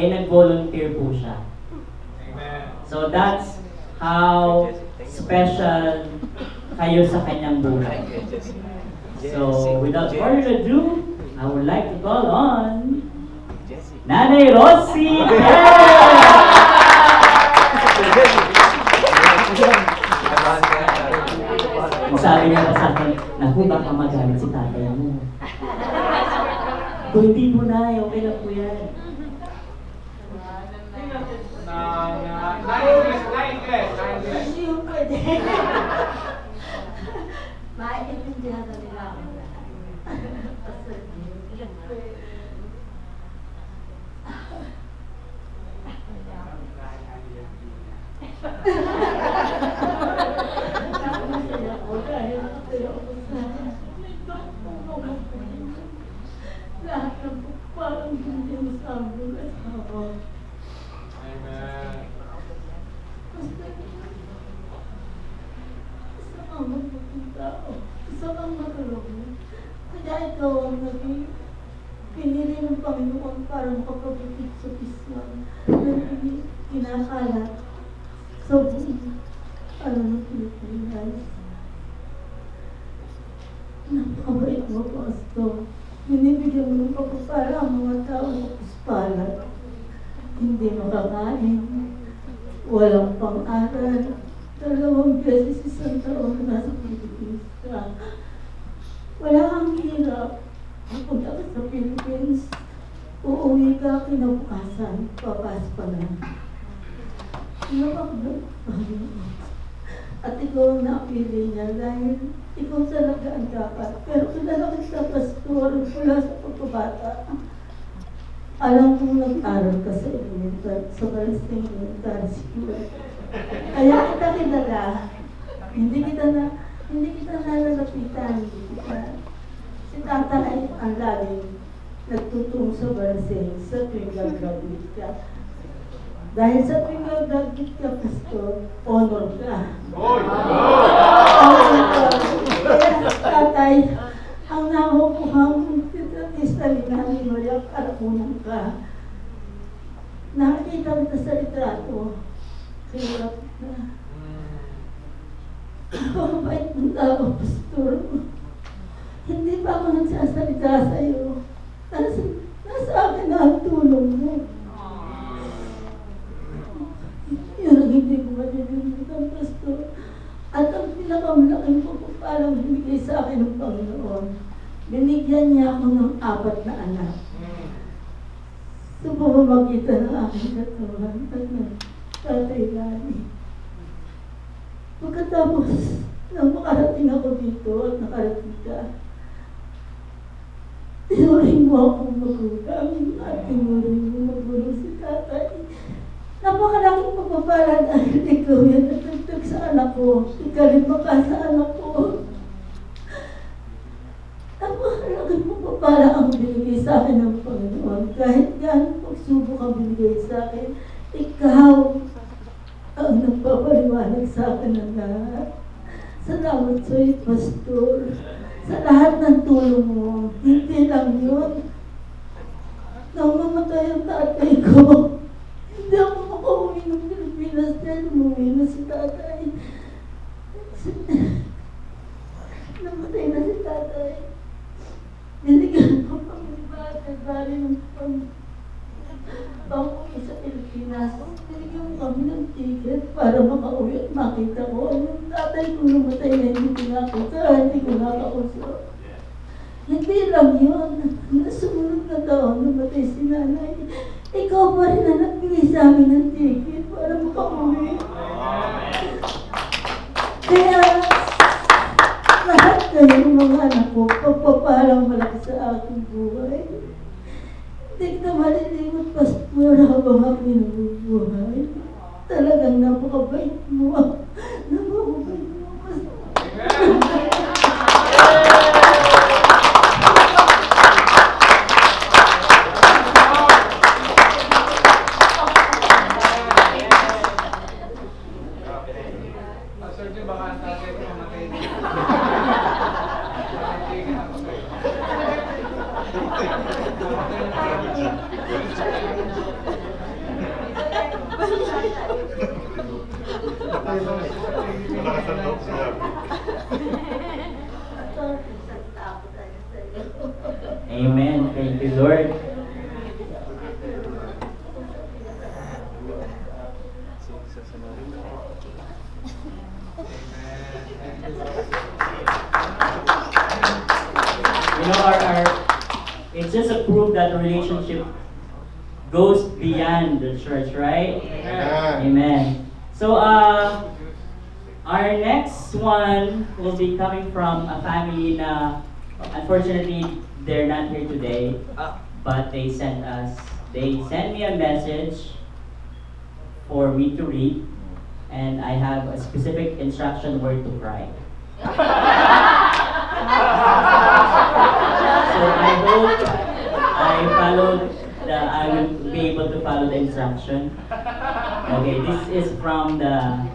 nag-volunteer po siya. So that's how special kayo sa kanyang buhay. So without further ado, I would like to call on Nanay Rosie! Sabi niya pa sa akin, naku, baka magalit si tatay mo. Kung hindi mo na, okay lang po yan. Hindi yung pwede. Maintindihan na nila ako. Lahat ng parang hindi mo sabi ng asawa. Amen. Isa kang magputing tao. Isa kang matulog. Kaya ikaw ang naging pinili ng Panginoon para makapagpapit sa pisman na kinakalat sa buong ng Pilipinas. Napakabait mo, Pastor. Binibigyan mo ng pagpapala ang mga tao na puspalat. Hindi makakain, walang pang-aral, 2 beses isang taon na nasa Pilipinas ka. Wala kang hirap. Punta ka sa Philippines, uuwi ka kinabukasan, papasok ka na. At ikaw ang napili niya dahil ikaw talaga ang dapat. Pero kilala kita, Pastor, mula sa pagkabata. Alam kong nag-aral ka sa elementary, sa Balisting Elementary School. Kaya kita kilala. Hindi kita nalalapitan. Si Tata ay ang laging nagtutulong sa Balisting sa tuwing gagraduate ka. Dahil sa tuwing gagraduate ka, Pastor, honor ka. Kaya Tatay, ang nakukuhang Salinanin mo yung karapunan ka. Nakikita kita sa litrato. Hirap na. Ang bait ng tao, Pastor. Hindi pa ako nagsasalita sa'yo. Nasa akin na ang tulong mo. Yun ang hindi ko malilimutan, Pastor. At ang pinakamalaking pagpapalang binigay sa akin ng Panginoon, binigyan niya ako ng 4 na anak. Sa pamamagitan ng aking katawan at ng Tatay Lani. Pagkatapos nang makarating ako dito at nakarating ka, tinuring mo akong magulang at tinuring mo magulang si Tatay. Napakalaking pagpapala dahil ikaw yan natagtag sa anak ko, ikalima ka sa anak ko. Napakalaking pagpapala ang binigay sa akin ng Panginoon. Kahit yan pagsubok ang binigay sa akin, ikaw ang nagpapaliwanag sa akin ng lahat. Salamat sa iyo, Pastor. Sa lahat ng tulong mo, hindi lang yun. Nang mamatay ang tatay ko, hindi ako makauwi ng Pilipinas dahil umuwi na si Tatay. Namatay na si Tatay. Binigyan ko pang bali ng pang-uwi sa Pilipinas. Binigyan ko kami ng ticket para makauwi at makita ko. Yung tatay ko namatay na hindi nakita, hindi ko nakausap. Hindi lang yun. Nasumunod na taon, namatay si nanay. Ikaw pa rin na nagbigay sa amin ng ticket para makauwi. Kaya, lahat kayo mga anak ko, pagpapalang malaki sa aking buhay. Hindi kita malilimot, Pastor, habang ako nabubuhay. Talagang napakabait mo. Napakabait mo, Pastor. Malakas ang loob siya. Amen. Thank you, Lord. You know, it's just a proof that the relationship goes beyond the church, right? Amen. So, our next one will be coming from a family na, unfortunately, they're not here today, but they sent me a message for me to read, and I have a specific instruction where to cry. So I hope I will be able to follow the instruction. Okay, this is from the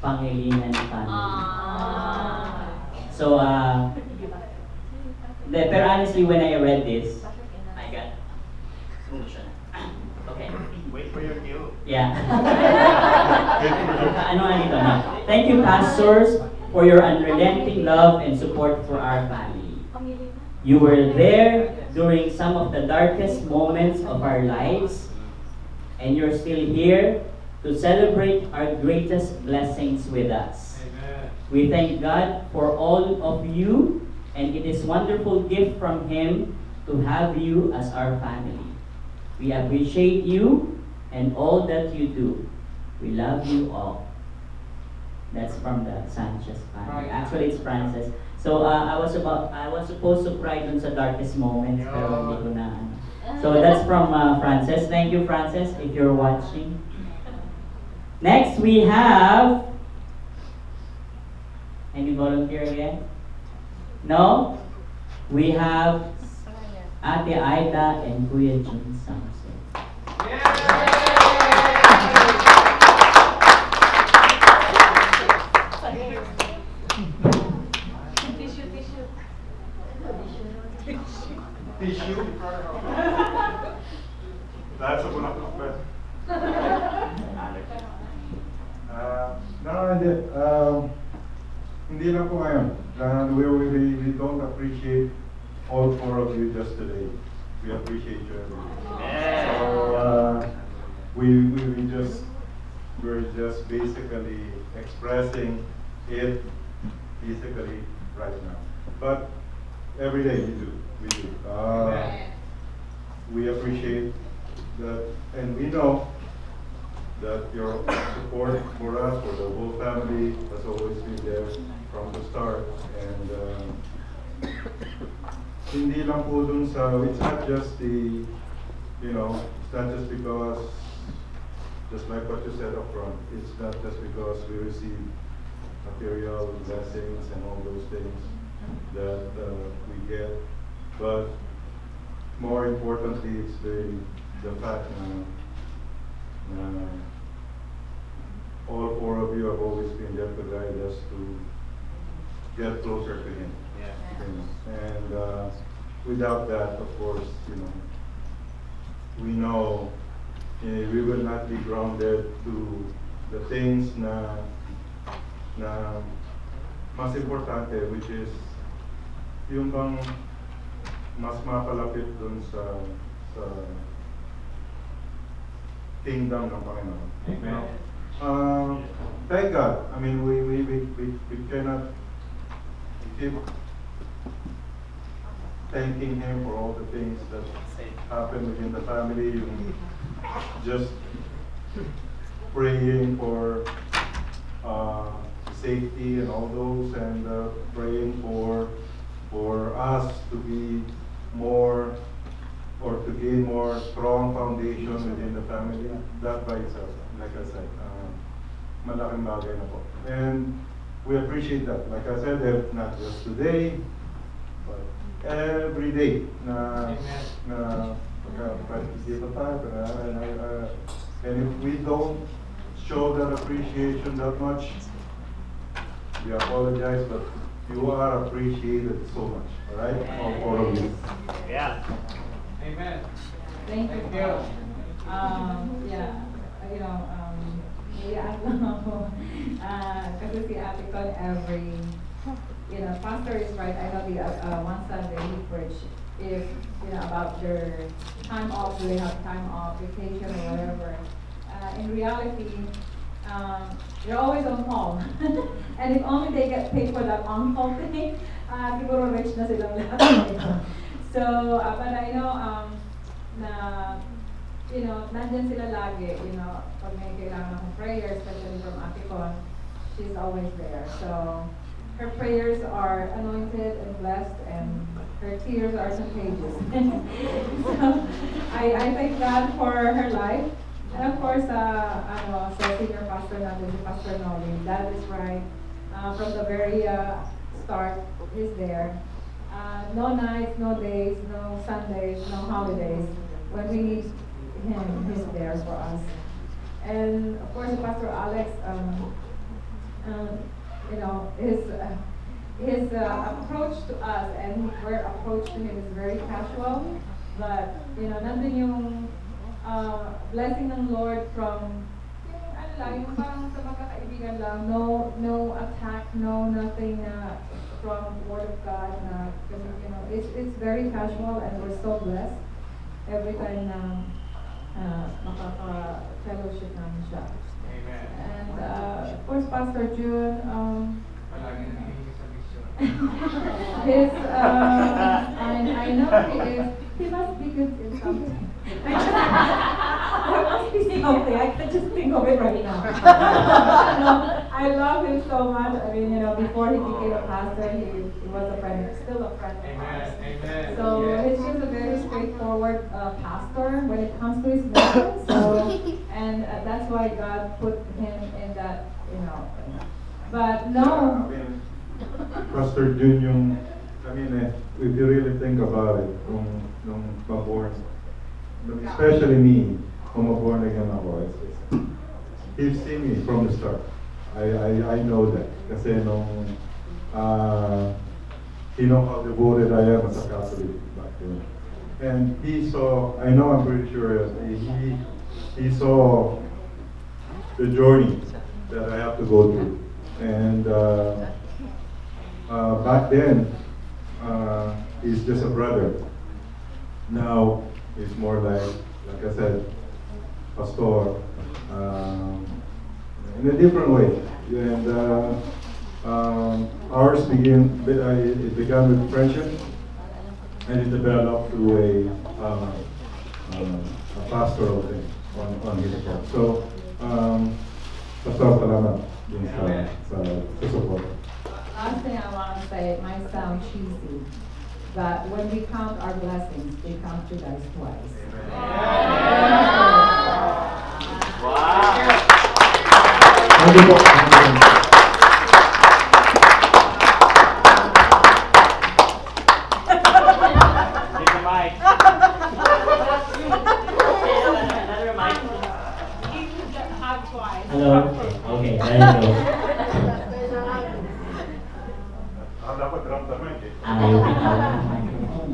Pangilinan family. So, pero honestly, when I read this, I got solution. Okay. Wait for your cue. Yeah. Ano nga dito na? Thank you, pastors, for your unrelenting love and support for our family. You were there during some of the darkest moments of our lives, and you're still here to celebrate our greatest blessings with us. Amen. We thank God for all of you, and it is a wonderful gift from Him to have you as our family. We appreciate you and all that you do. We love you all. That's from the Sanchez family. Actually, it's Francis. So I was supposed to cry dun sa darkest moments, pero hindi ko na. So that's from Francis. Thank you, Francis, if you're watching. Next, we have. Any volunteer again? No? We have Ate Aida and Kuya Jun Samson. Tissue? That's a bulak question. Hindi lang po ngayon. We don't appreciate all four of you just today. We appreciate you every. So we're just basically expressing it physically right now. But every day we do. We appreciate that, and we know that your support for us, for the whole family, has always been there from the start. And hindi lang po dun sa, it's not just the, it's not just because, just like what you said up front, it's not just because we receive material blessings and all those things that we get, but more importantly, it's the fact na all four of you have always been there to guide us to get closer to Him. And without that, of course, we know we will not be grounded to the things na mas importante, which is yung bang mas mapalapit dun sa kingdom ng Panginoon. Amen. Thank God. I mean, we cannot keep thanking Him for all the things that happen within the family. Yung just praying for safety and all those, and praying for us to be more, or to gain more strong foundation within the family. That by itself, like I said, malaking bagay na po. And we appreciate that. Like I said, not just today, but every day na pagka-practice dito tayo. And if we don't show that appreciation that much, we apologize, but you are appreciated so much, alright? All four of you. Yeah. Amen. Thank you. Thank you. Yeah, Niyaan lang ako. Kasi si Ate Con pastor is right. I know one Sunday he preached if, about their time off, do they have time off, vacation or whatever. In reality, they're always on call. And if only they get paid for that on-call thing, siguro rich na silang lahat. So, but I know, nandyan sila lagi, pag may kailangan ng prayer, especially from Ate Con, she's always there. So, her prayers are anointed and blessed, and her tears are contagious. So, I thank God for her life. And of course, sa senior pastor natin, si Pastor Nolin, that is right. From the very start, he's there. No nights, no days, no Sundays, no holidays. When we need him, he's there for us. And of course, Pastor Alex, his approach to us and our approach to him is very casual. But, nandun yung blessing ng Lord from, yung parang sa magkakaibigan lang, no attack, no nothing from Word of God. It's very casual, and we're so blessed every time na makaka-fellowship namin siya. Amen. And of course, Pastor June, his, I know he must be good in something. There must be something, I can just think of it right now. I love him so much. I mean, before he became a pastor, he was a friend, still a friend of ours. Amen. So he's just a very straightforward pastor when it comes to his message. And that's why God put him in that, But no. Pastor Jun, if you really think about it, nung maborn, especially me, kung maborn again ako, he's seen me from the start. I know that. Kasi he know how devoted I am as a Catholic back then. And he saw, I'm pretty sure, he saw the journey that I have to go through. And back then, he's just a brother. Now, he's more like I said, pastor, in a different way. And ours it began with friendship, and it developed to a pastoral thing on his part. So, Pastor, salamat din sa support. Last thing I want to say, it might sound cheesy, but when we count our blessings, we count you guys twice. Thank you po. Take the mic. Another mic. Hug twice. Hello? Okay, there you go. Dapat ramdaman eh. Ayaw bitaw ng microphone.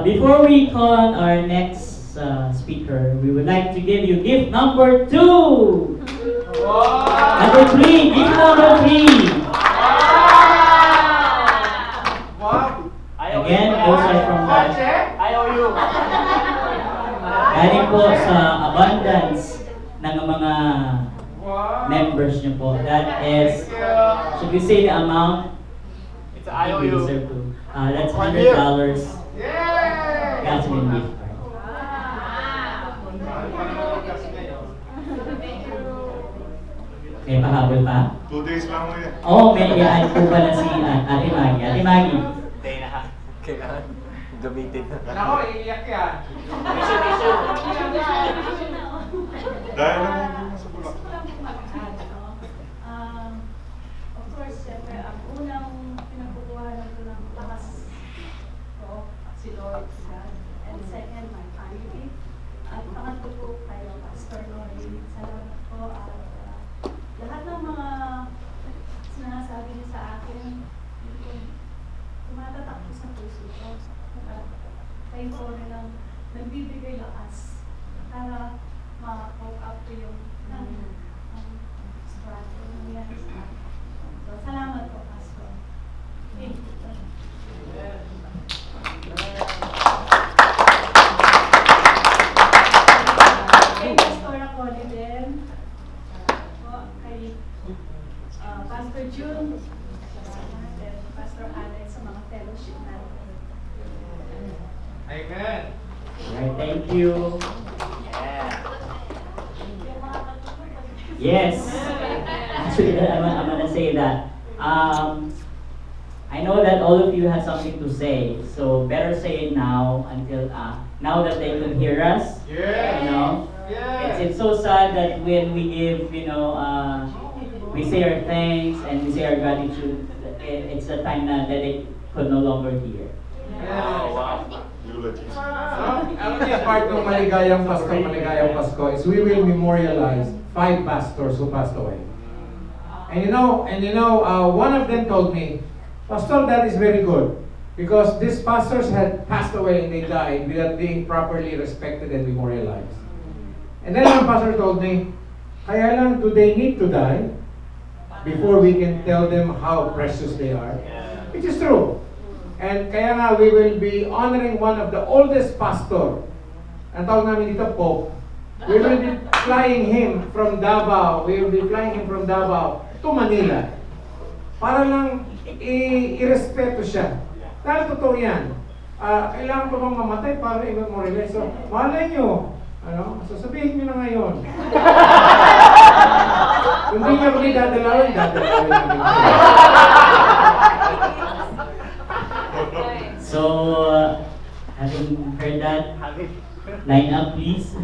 Before we call our next speaker, we would like to give you gift number 2. Number 3, gift number 3. Again, those are from the IOU. galing po sa abundance ng mga members nyo po. That is, should we say the amount? It's I think we IOU. deserve to. That's $100 gasoline gift card. May pahabol pa? 2 days lang mo yan. Oo, may i-add po pala si Ate Maggie. Ate Maggie. Day na ha. Kailangan gamitin. Nako, iiyak yan. Dahil naman sa bulak. Of course, siyempre, ang unang pinagkukuhanan ko ng lakas ko, si Lord, si God. And second, my family. At pangatlo po kayo, Pastor Lori. Salamat po. At lahat ng mga sinasabi niyo sa akin, tumatatak po sa puso ko. Kayo po rin ang Thank you. Yes. Actually, I'm gonna say that. I know that all of you have something to say, so better say it now until now that they can hear us. You know, it's so sad that when we give, we say our thanks and we say our gratitude. It's a time that they could no longer hear. Eulogy. Part ng Maligayang Pasko is we will memorialize 5 pastors who passed away. And one of them told me, Pastor, that is very good because these pastors had passed away and they died without being properly respected and memorialized. And then one pastor told me, kaya lang do they need to die before we can tell them how precious they are? Which is true. And kaya nga we will be honoring one of the oldest pastor. Ang tawag namin dito, Pope. We will be flying him from Davao. To Manila. Para lang i-respeto siya. Dahil totoo yan. Kailangan pa bang mamatay para i-memorialize? So, malay nyo. Sasabihin nyo na ngayon. Kung di nyo kami dadalawin namin. So, having heard that, line up please.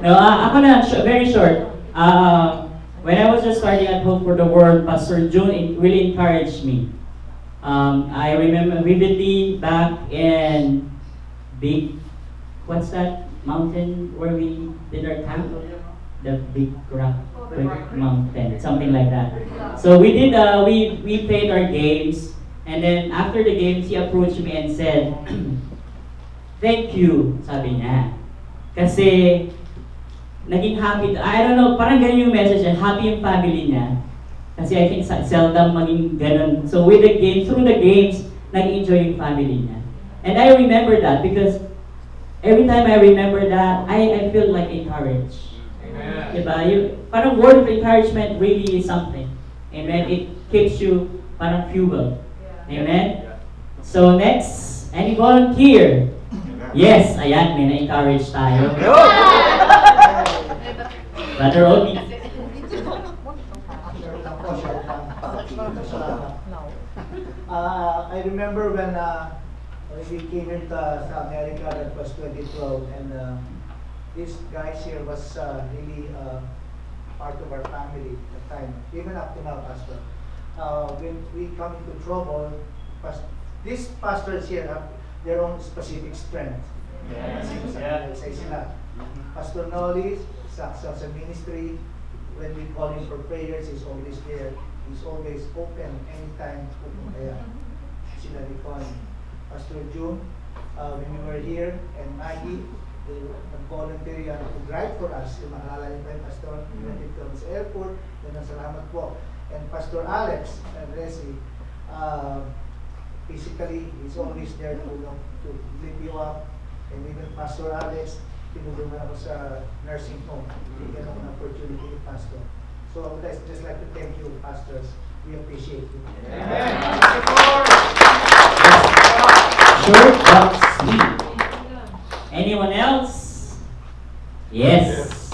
No, ako na, very short. When I was just starting at Hope for the World, Pastor June really encouraged me. I remember vividly back in what's that mountain where we did our camp? The Big Rock Mountain, something like that. So we did, we played our games, and then after the games, he approached me and said, "Thank you," sabi niya. Kasi naging happy, I don't know, parang ganun yung message niya, happy yung family niya. Kasi I think seldom maging ganun. So with the games, through the games, nag-enjoy yung family niya. And I remember that because every time I remember that, I feel like encouraged. Amen. Diba? Parang word of encouragement really is something. Amen? It keeps you parang fuel. Amen? So next, any volunteer? Yes, ayan, may na-encourage tayo. Brother Obi. I remember when we came here to America, that was 2012, and these guys here was really part of our family at the time, even up to now, Pastor. When we come into trouble, these pastors here have their own specific strength. Say sila. Pastor Nolly, sa ministry, when we call him for prayers, he's always there. He's always open anytime. Kaya sila Ricon. Pastor June, when we were here, and Maggie, they nag-volunteer to drive for us. Yung maalala niyo pa yung Pastor, pinatid kami sa airport, yun ang salamat po. And Pastor Alex and Resi, physically, he's always there to lift you up. And even Pastor Alex, tinulungan ako sa nursing home. Bigyan ako ng opportunity, Pastor. So I would just like to thank you, pastors. We appreciate you. Amen. Short but sweet. Anyone else? Yes.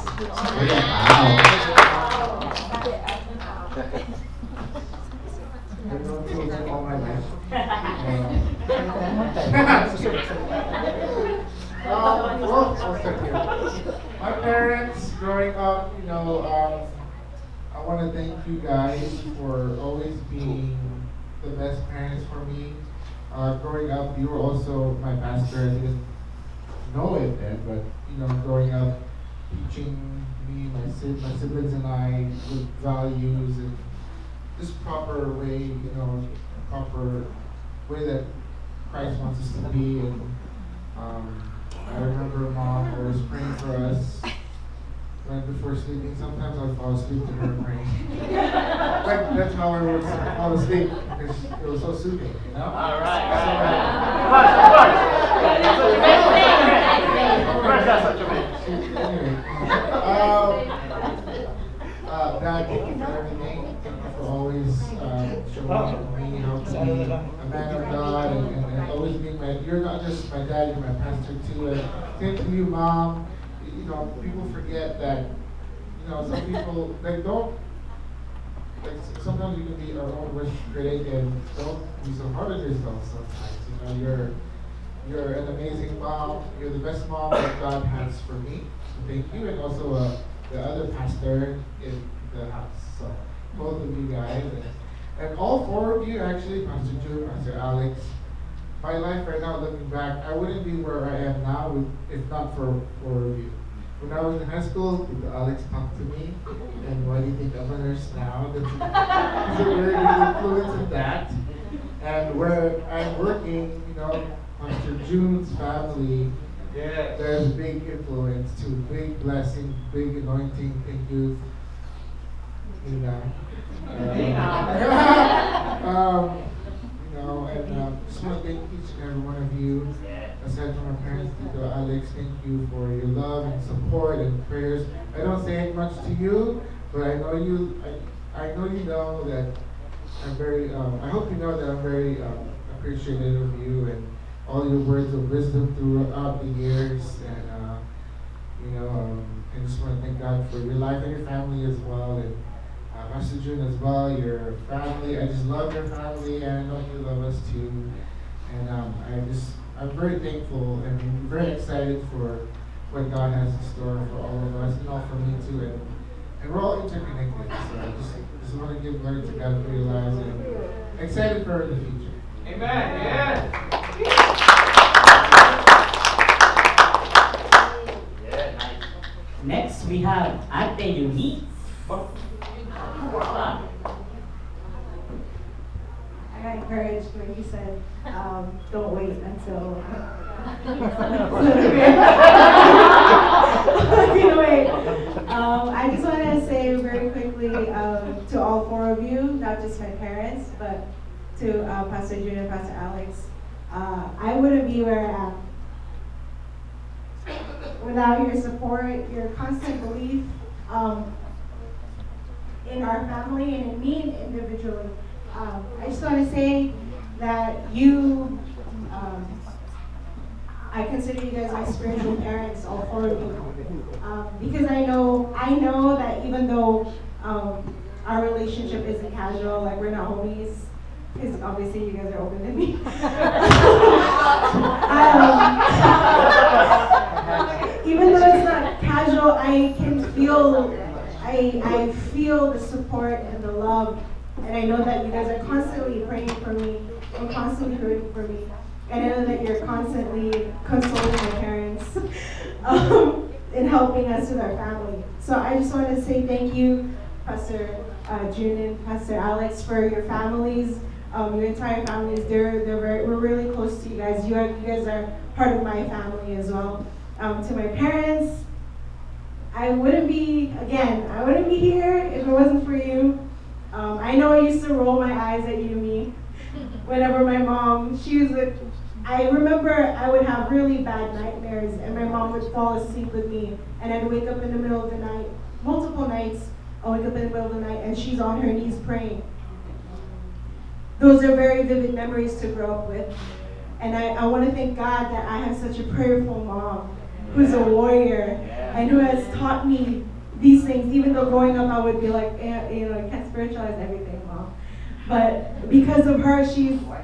Wow. My parents growing up, I want to thank you guys for always being the best parents for me. Growing up, you were also my pastor. I didn't know it then, but growing up, teaching me, my siblings and I, with values and this proper way, proper way that Christ wants us to be. And I remember Mom always praying for us. Right before sleeping, sometimes I fall asleep to her praying. That's how I would fall asleep because it was so soothing, All right. Of course. That's such a big. Anyway, Dad, thank you for everything. Thank you for always showing me how to be a man of God and always being you're not just my dad, you're my pastor too. And same to you, Mom. You know, people forget that, you know, some people, they don't, like, sometimes you can be our own worst critic and don't be so hard on yourself sometimes. You know, you're an amazing mom. You're the best mom that God has for me. So thank you. And also the other pastor in the house. So both of you guys. And all four of you, actually, Pastor Drew, Pastor Alex, my life right now, looking back, I wouldn't be where I am now if not for four of you. When I was in high school, Tito Alex talked to me, and why do you think I'm a nurse now? There's a very big influence in that. And where I'm working, you know, Pastor June's family, there's big influence too, big blessing, big anointing. Thank you. Nina. You know, and just want to thank each and every one of you. Aside from my parents, Tito Alex, thank you for your love and support and prayers. I don't say much to you, but I know you. I know you know that I'm very. I hope you know that I'm very appreciative of you and all your words of wisdom throughout the years. And you know, I just want to thank God for your life and your family as well. And Pastor June as well, your family. I just love your family, and I know you love us too. And I'm very thankful and very excited for what God has in store for all of us and all for me too. And we're all interconnected. So I just want to give glory to God for your lives and excited for the future. Amen. Yeah. Next, we have Ate Eunice. I got encouraged when you said, don't wait until anyway, I just want to say very quickly to all four of you, not just my parents, but to Pastor June and Pastor Alex, I wouldn't be where I am without your support, your constant belief in our family and in me individually. I just want to say that you, I consider you guys my spiritual parents, all four of you, because I know that even though our relationship isn't casual, like we're not homies, because obviously you guys are older than me. Even though it's not casual, I can feel, I feel the support and the love. And I know that you guys are constantly praying for me and constantly rooting for me. And I know that you're constantly consoling my parents in helping us with our family. So I just want to say thank you, Pastor June and Pastor Alex, for your families, your entire families. We're really close to you guys. You guys are part of my family as well. To my parents, I wouldn't be here if it wasn't for you. I know I used to roll my eyes at you, me, whenever my mom, I remember I would have really bad nightmares and my mom would fall asleep with me and I'd wake up in the middle of the night, multiple nights, I wake up in the middle of the night and she's on her knees praying. Those are very vivid memories to grow up with. And I want to thank God that I have such a prayerful mom who's a warrior and who has taught me these things, even though growing up I would be like, I can't spiritualize everything, Mom. But because of her,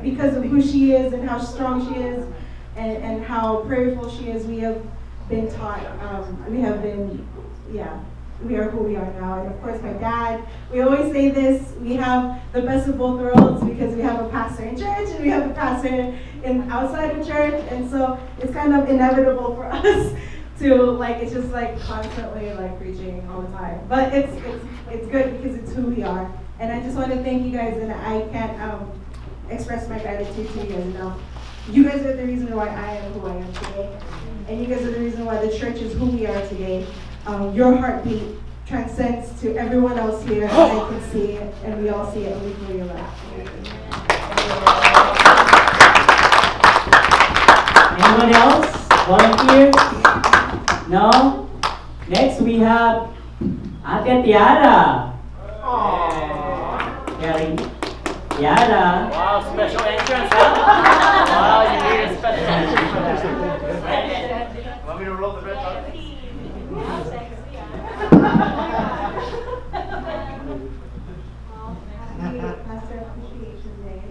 because of who she is and how strong she is and how prayerful she is, we have been taught, we are who we are now. And of course my dad, we always say this, we have the best of both worlds because we have a pastor in church and we have a pastor outside of church, and so it's kind of inevitable for us to it's just constantly preaching all the time. But it's good because it's who we are. And I just want to thank you guys, and I can't express my gratitude to you guys enough. You guys are the reason why I am who I am today. And you guys are the reason why the church is who we are today. Your heartbeat transcends to everyone else here, and I can see it, and we all see it, and we feel your love. Anyone else? Volunteer? No? Next we have Ate Tiara. Gary. Yara. Wow, special entrance, huh? Wow, you need a special entrance for that. Want me to roll the red carpet? Pastor Appreciation Day.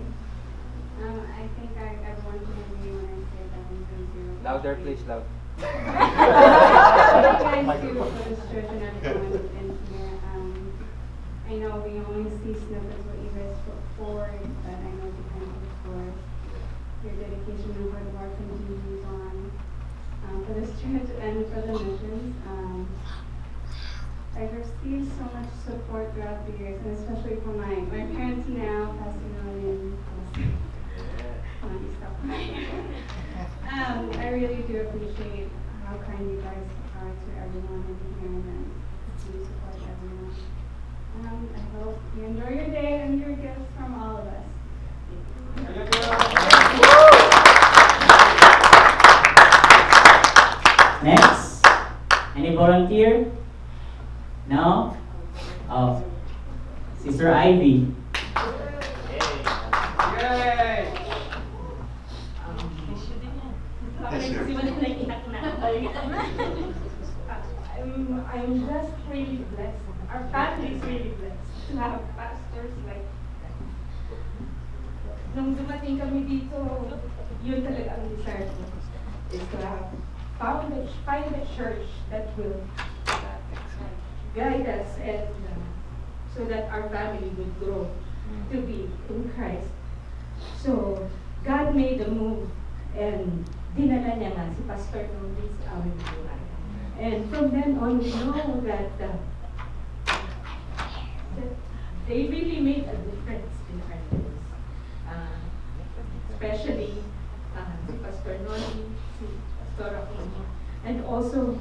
I think everyone can agree when I say that I'm going to. Louder, please, loud. Thank you for this church and everyone in here. I know we only see snippets what you guys put forward, but I know behind it for your dedication and hard work continues on for this church and for the missions. I've received so much support throughout the years, and especially from my parents now, Pastor Nolan and I really do appreciate how kind you guys are to everyone in here and you support everyone. I hope you enjoy your day and your gifts from all of us. Next. Any volunteer? No? Oh. Sister Ivy. Yay! I'm just really blessed. Our family is really blessed to have pastors like that. Nung dumating kami dito, yun talaga ang desire ko, is to have find a church that will guide us and so that our family would grow to be in Christ. So, God made a move and dinala niya nga si Pastor Nolan sa aming buhay. And from then on, we know that they really made a difference in our lives. Especially si Pastor Nolan, si Pastor Aquino. And also,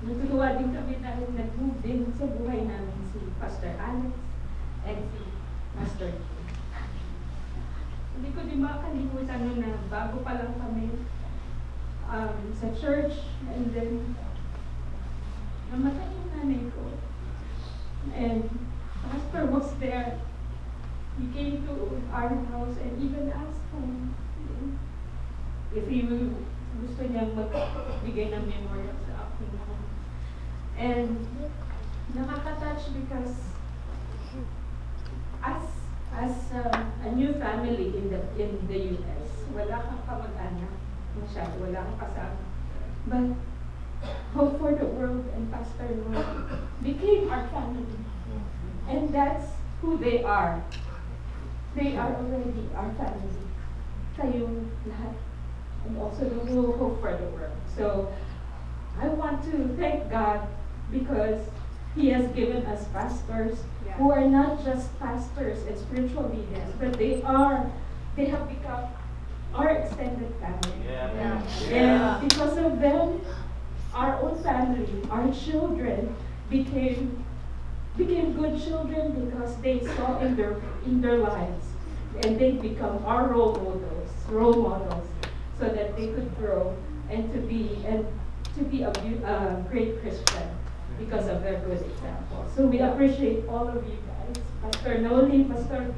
natutuwa din kami dahil nag-move din sa buhay namin si Pastor Alex and si Pastor Kim. Hindi ko din makakalimutan nun na bago pa lang kami sa church, and then namatay yung nanay ko. And Pastor was there. He came to our house and even asked him if he gusto niyang magbigay ng memorial sa akin. And nakaka-touch because as a new family in the US, wala kang kamag-anak masyado, wala kang kasama. But Hope for the World and Pastor Nolan became our family. And that's who they are. They are already our family. Kayong lahat. And also the whole Hope for the World. So, I want to thank God because He has given us pastors who are not just pastors and spiritual leaders, but they have become our extended family. And because of them, our own family, our children became good children because they saw in their lives, and they become our role models, so that they could grow and to be a great Christian because of their good example. So we appreciate all of you guys, Pastor Noli, Pastor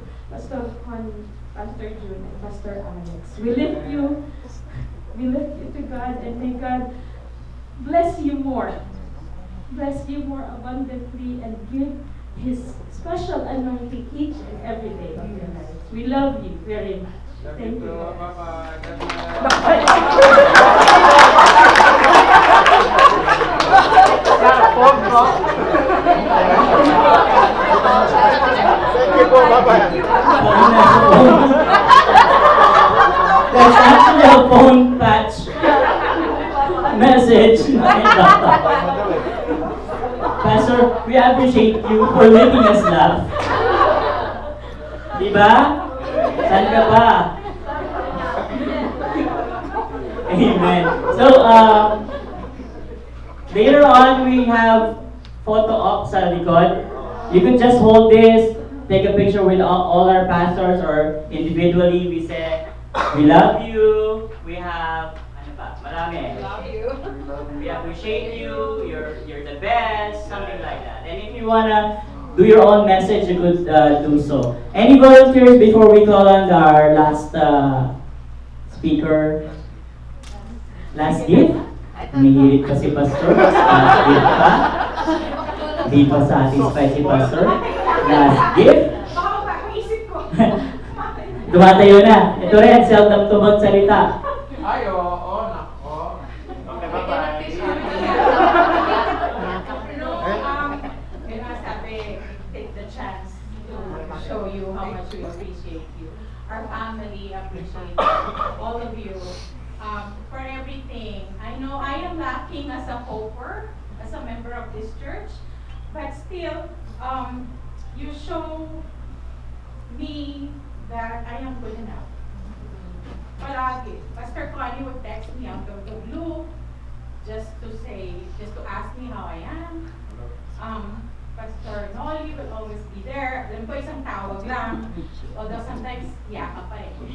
Connie, Pastor June, and Pastor Alex. We lift you to God, and may God bless you more abundantly, and give His special anointing each and every day of your life. We love you very much. Thank you. There's actually a phone patch message. Pastor, we appreciate you for making us laugh. Diba? Saan ka ba? Amen. So, later on, we have photo op sa likod. You can just hold this, take a picture with all our pastors, or individually, we say, we love you, we have, ano pa, marami. Love you. We appreciate you, you're the best, something like that. And if you wanna do your own message, you could do so. Any volunteers before we call on our last speaker? Last gift? Humihirit pa si Pastor. Last gift pa? Hindi pa satisfied si Pastor. Last gift? Baka makaisip ko. Tumatayo na. Ito rin, seldom to magsalita. Ay, oo, nako. Okay, bye-bye. Sabi, take the chance to show you how much we appreciate you. Our family appreciates all of you for everything. I know I am lacking as a hoper, as a member of this church, but still, you show me that I am good enough. Palagi. Pastor Connie would text me out of the blue just to ask me how I am. Pastor Nolly will always be there. Alam ko isang tawag lang. Although sometimes, yaka pa rin.